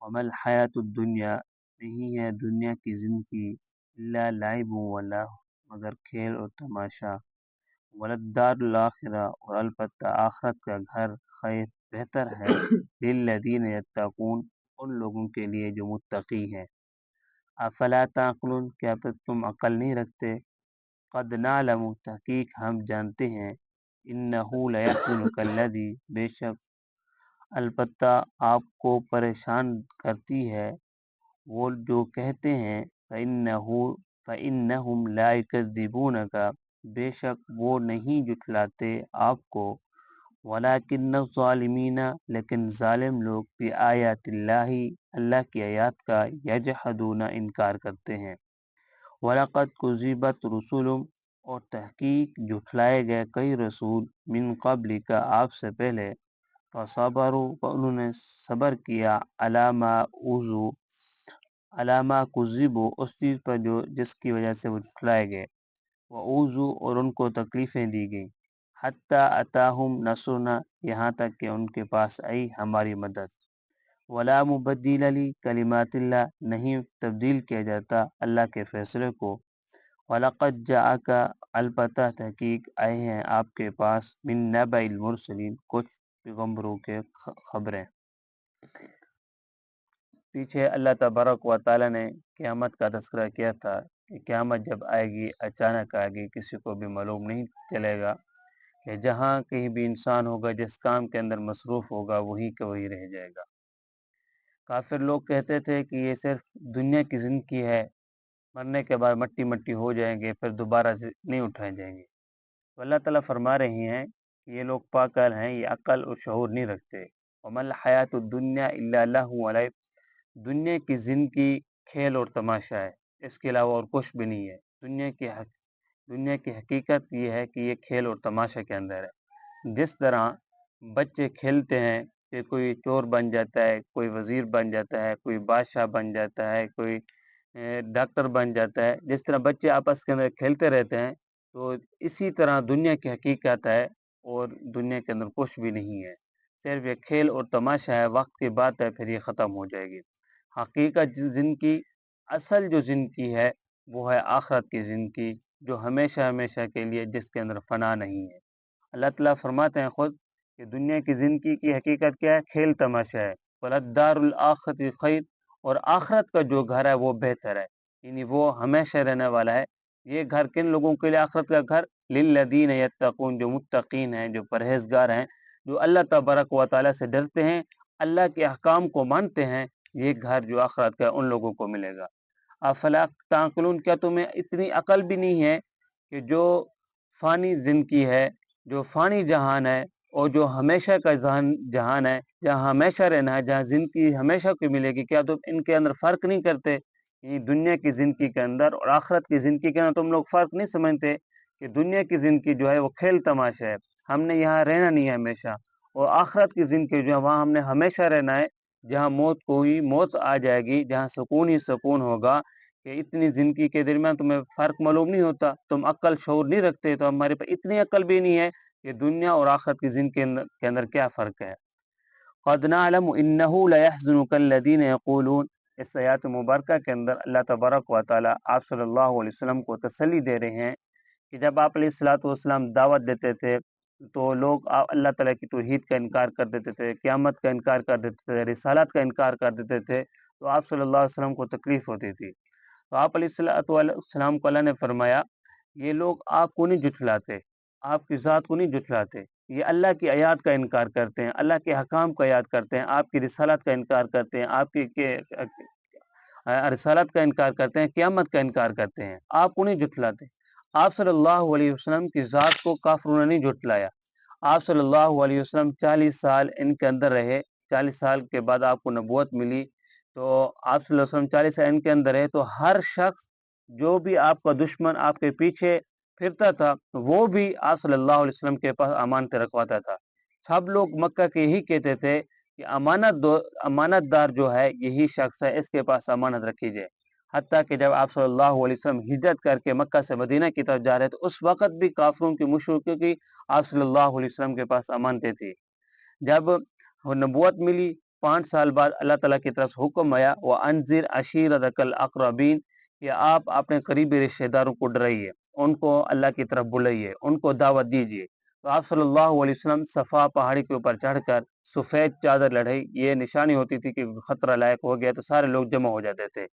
وما الحیات الدنیا، نہیں ہے دنیا کی زندگی، الا لعب و لہو، مگر کھیل اور تماشا، وللدار الآخرہ، اور البتہ آخرت کا گھر خیر بہتر ہے، للذین یتقون، ان لوگوں کے لیے جو متقی ہیں۔ افلا تعقلون، کیا پھر تم عقل نہیں رکھتے؟ قد نعلم، تحقیق ہم جانتے ہیں، انہ لیحزنک الذی، بے شک البتہ آپ کو پریشان کرتی ہے وہ جو کہتے ہیں، فإنہم لا یکذبونک، بے شک وہ نہیں جھٹلاتے آپ کو، ولکن الظالمین، لیکن ظالم لوگ بآیات اللہ، اللہ کی آیات کا یجحدون، انکار کرتے ہیں۔ وَلَقَدْ كُذِّبَتْ رُسُلٌ، اور تحقیق جھٹلائے گئے کئی رسول، من قبل کا، آپ سے پہلے، فصبروا، انہوں نے صبر کیا، علامہ کذبوا، اس چیز پر جس کی وجہ سے وہ جھٹلائے گئے، وَأُوذُوا، اور ان کو تکلیفیں دی گئیں، حتی اتاہم نصرنا، یہاں تک کہ ان کے پاس آئی ہماری مدد، ولا مبدل کلمات اللہ، نہیں تبدیل کیا جاتا اللہ کے فیصلے کو، وَلَقَدْ جَاءَكَ، البتہ تحقیق آئے ہیں آپ کے پاس، من نبأ المرسلین، کچھ پیغمبروں کے خبریں۔ پیچھے اللہ تبارک و تعالیٰ نے قیامت کا تذکرہ کیا تھا کہ قیامت جب آئے گی اچانک آئے گی، کسی کو بھی معلوم نہیں چلے گا، کہ جہاں کہیں بھی انسان ہوگا جس کام کے اندر مصروف ہوگا وہیں کا وہی رہ جائے گا۔ کافر لوگ کہتے تھے کہ یہ صرف دنیا کی زندگی ہے، مرنے کے بعد مٹی مٹی ہو جائیں گے، پھر دوبارہ سے نہیں اٹھائے جائیں گے۔ تو اللہ تعالیٰ فرما رہی ہیں کہ یہ لوگ پاگل ہیں، یہ عقل اور شعور نہیں رکھتے۔ وَمَا الْحَيَاةُ الدُّنْيَا إِلَّا لَهْوٌ وَلَعِبٌ، دنیا کی زندگی کھیل اور تماشا ہے، اس کے علاوہ اور کچھ بھی نہیں ہے۔ دنیا کی حقیقت یہ ہے کہ یہ کھیل اور تماشا کے اندر ہے۔ جس طرح بچے کھیلتے ہیں کہ کوئی چور بن جاتا ہے، کوئی وزیر بن جاتا ہے، کوئی بادشاہ بن جاتا ہے، کوئی ڈاکٹر بن جاتا ہے، جس طرح بچے آپس کے اندر کھیلتے رہتے ہیں، تو اسی طرح دنیا کی حقیقت ہے، اور دنیا کے اندر کچھ بھی نہیں ہے، صرف یہ کھیل اور تماشا ہے، وقت کی بات ہے، پھر یہ ختم ہو جائے گی۔ حقیقت زندگی، اصل جو زندگی ہے وہ ہے آخرت کی زندگی، جو ہمیشہ ہمیشہ کے لیے، جس کے اندر فنا نہیں ہے۔ اللہ تعالیٰ فرماتے ہیں خود کہ دنیا کی زندگی کی حقیقت کیا ہے؟ کھیل تماشا ہے۔ وَلَلدَّارُ الْآخِرَةُ خَيْرٌ، اور آخرت کا جو گھر ہے وہ بہتر ہے، یعنی وہ ہمیشہ رہنے والا ہے۔ یہ گھر کن لوگوں کے لیے آخرت کا گھر؟ للذین یتقون، جو متقین ہیں، جو پرہیزگار ہیں، جو اللہ تبارک و تعالیٰ سے ڈرتے ہیں، اللہ کے احکام کو مانتے ہیں، یہ گھر جو آخرت کا ان لوگوں کو ملے گا۔ افلا تعقلون، کیا تمہیں اتنی عقل بھی نہیں ہے کہ جو فانی زندگی ہے، جو فانی جہان ہے، اور جو ہمیشہ کا جہان ہے، جہاں ہمیشہ رہنا ہے، جہاں زندگی ہمیشہ کو ملے گی، کیا تم ان کے اندر فرق نہیں کرتے؟ یہ دنیا کی زندگی کے اندر اور آخرت کی زندگی کے اندر تم لوگ فرق نہیں سمجھتے کہ دنیا کی زندگی جو ہے وہ کھیل تماشا ہے، ہم نے یہاں رہنا نہیں ہے ہمیشہ، اور آخرت کی زندگی جو ہے وہاں ہم نے ہمیشہ رہنا ہے، جہاں موت کوئی موت آ جائے گی، جہاں سکون ہی سکون ہوگا۔ کہ اتنی زندگی کے درمیان تمہیں فرق معلوم نہیں ہوتا، تم عقل شعور نہیں رکھتے، تو ہمارے پاس اتنی عقل بھی نہیں ہے کہ دنیا اور آخرت کی زندگی کے اندر کیا فرق ہے۔ قد نعلم انہ لیحزنک الذین یقولون، اس آیات مبارکہ کے اندر اللہ تبارک و تعالیٰ آپ صلی اللہ علیہ وسلم کو تسلی دے رہے ہیں کہ جب آپ علیہ الصلوۃ والسلام دعوت دیتے تھے تو لوگ اللہ تعالیٰ کی توحید کا انکار کر دیتے تھے، قیامت کا انکار کر دیتے تھے، رسالت کا انکار کر دیتے تھے، تو آپ صلی اللہ علیہ وسلم کو تکلیف ہوتی تھی۔ تو آپ علیہ الصلوۃ والسلام کو اللہ نے فرمایا، یہ لوگ آپ کو نہیں جھٹلاتے، آپ کی ذات کو نہیں جھٹلاتے، یہ اللہ کی آیات کا انکار کرتے ہیں، اللہ کے حکام کا یاد کرتے ہیں، آپ کی رسالت کا انکار کرتے ہیں، آپ کی رسالت کا انکار کرتے ہیں، قیامت کا انکار کرتے ہیں، آپ کو نہیں جھٹلاتے۔ آپ صلی اللہ علیہ وسلم کی ذات کو کافروں نے نہیں جھٹلایا۔ آپ صلی اللہ علیہ وسلم 40 سال ان کے اندر رہے، 40 سال کے بعد آپ کو نبوت ملی، تو آپ صلی اللہ علیہ وسلم 40 سال ان کے اندر رہے، تو ہر شخص جو بھی آپ کا دشمن آپ کے پیچھے پھرتا تھا وہ بھی آپ صلی اللہ علیہ وسلم کے پاس امانتیں رکھواتا تھا۔ سب لوگ مکہ کے یہی کہتے تھے کہ امانت دار جو ہے یہی شخص ہے، اس کے پاس امانت رکھی جائے۔ حتیٰ کہ جب آپ صلی اللہ علیہ وسلم ہجرت کر کے مکہ سے مدینہ کی طرف جا رہے تو اس وقت بھی کافروں کی مشرکوں کی آپ صلی اللہ علیہ وسلم کے پاس امانتیں تھی۔ جب نبوت ملی 5 سال بعد اللہ تعالیٰ کی طرف سے حکم آیا وَأَنذِرْ عَشِيرَتَكَ الْأَقْرَبِينَ کہ آپ اپنے قریبی رشتہ داروں کو ڈرائیے، ان کو اللہ کی طرف بلائیے، ان کو دعوت دیجیے۔ تو آپ صلی اللہ علیہ وسلم صفا پہاڑی کے اوپر چڑھ کر سفید چادر لڑائی، یہ نشانی ہوتی تھی کہ خطرہ لائق ہو گیا تو سارے لوگ جمع ہو جاتے تھے۔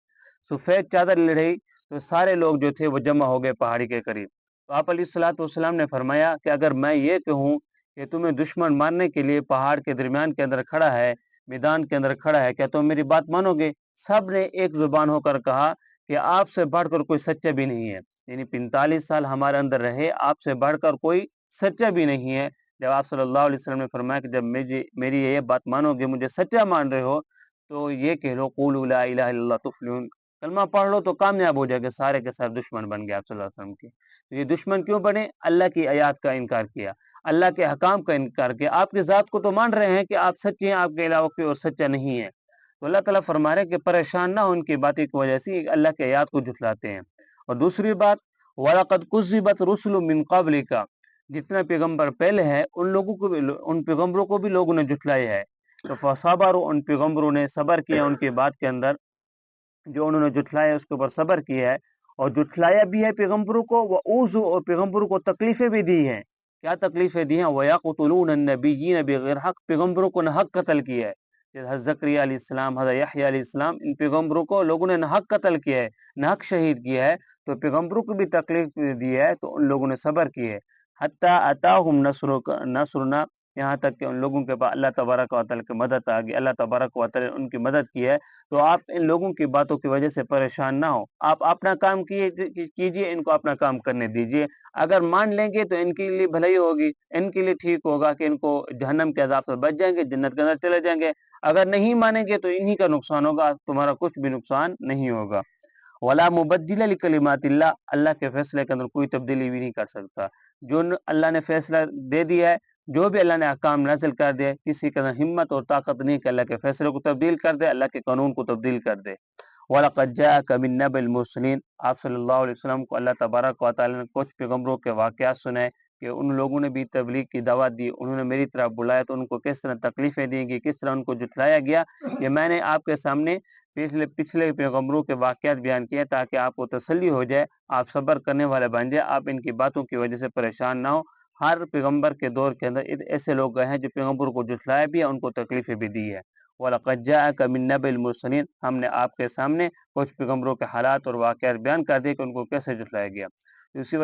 سفید چادر لڑائی تو سارے لوگ جو تھے وہ جمع ہو گئے پہاڑی کے قریب۔ تو آپ علیہ الصلوۃ والسلام نے فرمایا کہ اگر میں یہ کہوں کہ تمہیں دشمن مارنے کے لیے پہاڑ کے درمیان کے اندر کھڑا ہے، میدان کے اندر کھڑا ہے، کیا تم میری بات مانو گے؟ سب نے ایک زبان ہو کر کہا کہ آپ سے بڑھ کر کوئی سچا بھی نہیں ہے، یعنی 45 سال ہمارے اندر رہے، آپ سے بڑھ کر کوئی سچا بھی نہیں ہے۔ جب آپ صلی اللہ علیہ وسلم نے فرمایا کہ جب میری یہ بات مانو گے، مجھے سچا مان رہے ہو، تو یہ کہہ لو قولوا لا الہ الا اللہ تفلحون، کلمہ پڑھ لو تو کامیاب ہو جائے گے۔ سارے کے سارے دشمن بن گئے آپ صلی اللہ علیہ وسلم کے۔ تو یہ دشمن کیوں بنے؟ اللہ کی آیات کا انکار کیا، اللہ کے حکام کا انکار کیا۔ آپ کی ذات کو تو مان رہے ہیں کہ آپ سچے ہیں، آپ کے علاوہ کوئی اور سچا نہیں ہے۔ تو اللہ تعالیٰ فرما رہے ہیں کہ پریشان نہ ہو ان کی باتیں کی وجہ سے، اللہ کے آیات کو جھٹلاتے ہیں۔ اور دوسری بات وَلَقَدْ كُذِّبَتْ رُسُلٌ مِّن قَبْلِكَ، جتنے پیغمبر پہلے ہیں ان لوگوں کو بھی، ان پیغمبروں کو بھی لوگوں نے جھٹلایا ہے۔ تو فَصَبَرُوا، ان پیغمبروں نے صبر کیا ان کی بات کے اندر، جو انہوں نے جھٹلایا اس کے اوپر صبر کیا ہے، اور جھٹلایا بھی ہے پیغمبروں کو، وَأُوذُوا، اور پیغمبروں کو تکلیفیں بھی دی ہیں۔ کیا تکلیفیں دی ہیں؟ وَيَقْتُلُونَ النَّبِيِّينَ بِغَيْرِ حق، پیغمبروں کو ناحق قتل کیا ہے۔ جیسے حضرت زکریا علیہ السلام، حضرت یحییٰ علیہ السلام، ان پیغمبروں کو لوگوں نے ناحق قتل کیا ہے، ناحق شہید کیا ہے، تو پیغمبروں کو بھی تکلیف دی ہے، تو ان لوگوں نے صبر کی ہے۔ حتیٰ اتاہم نصرنا، یہاں تک کہ ان لوگوں کے پاس اللہ تبارک و تعالیٰ کی مدد آ گئی، اللہ تبارک و تعالیٰ نے ان کی مدد کی ہے۔ تو آپ ان لوگوں کی باتوں کی وجہ سے پریشان نہ ہو، آپ اپنا کام کیجیے، ان کو اپنا کام کرنے دیجیے۔ اگر مان لیں گے تو ان کے لیے بھلائی ہوگی، ان کے لیے ٹھیک ہوگا کہ ان کو جہنم کے عذاب سے بچ جائیں گے، جنت کے اندر چلے جائیں گے۔ اگر نہیں مانیں گے تو انہی کا نقصان ہوگا، تمہارا کچھ بھی نقصان نہیں ہوگا۔ وَلَا مُبَدِّلَ لِكَلِمَاتِ اللَّهِ، اللہ کے فیصلے کے اندر کوئی تبدیلی بھی نہیں کر سکتا۔ جو اللہ نے فیصلہ دے دیا ہے، جو بھی اللہ نے احکام نازل کر دیا، کسی کے اندر ہمت اور طاقت نہیں کہ اللہ کے فیصلے کو تبدیل کر دے، اللہ کے قانون کو تبدیل کر دے۔ وَلَقَدْ جَاءَكَ مِن نَّبَإِ الْمُرْسَلِينَ، آپ صلی اللہ علیہ وسلم کو اللہ تبارک و تعالیٰ نے کچھ پیغمبروں کے واقعات سنائے کہ ان لوگوں نے بھی تبلیغ کی دعوت دی، انہوں نے میری طرف بلایا تو ان کو کس طرح تکلیفیں دی گئی، کس طرح ان کو جھٹلایا گیا، یہ میں نے آپ کے سامنے پچھلے پیغمبروں کے واقعات بیان کیے تاکہ آپ کو تسلی ہو جائے، آپ صبر کرنے والے بن جائے، آپ ان کی باتوں کی وجہ سے پریشان نہ ہو۔ ہر پیغمبر کے دور کے اندر ایسے لوگ گئے ہیں جو پیغمبروں کو جھٹلایا بھی ہے، ان کو تکلیفیں بھی دی ہے۔ وَلَقَدْ جَاءَكَ مِن نَّبَإِ الْمُرْسَلِينَ، ہم نے آپ کے سامنے کچھ پیغمبروں کے حالات اور واقعات بیان کر دیے کہ ان کو کیسے جھٹلایا گیا۔ اسی وجہ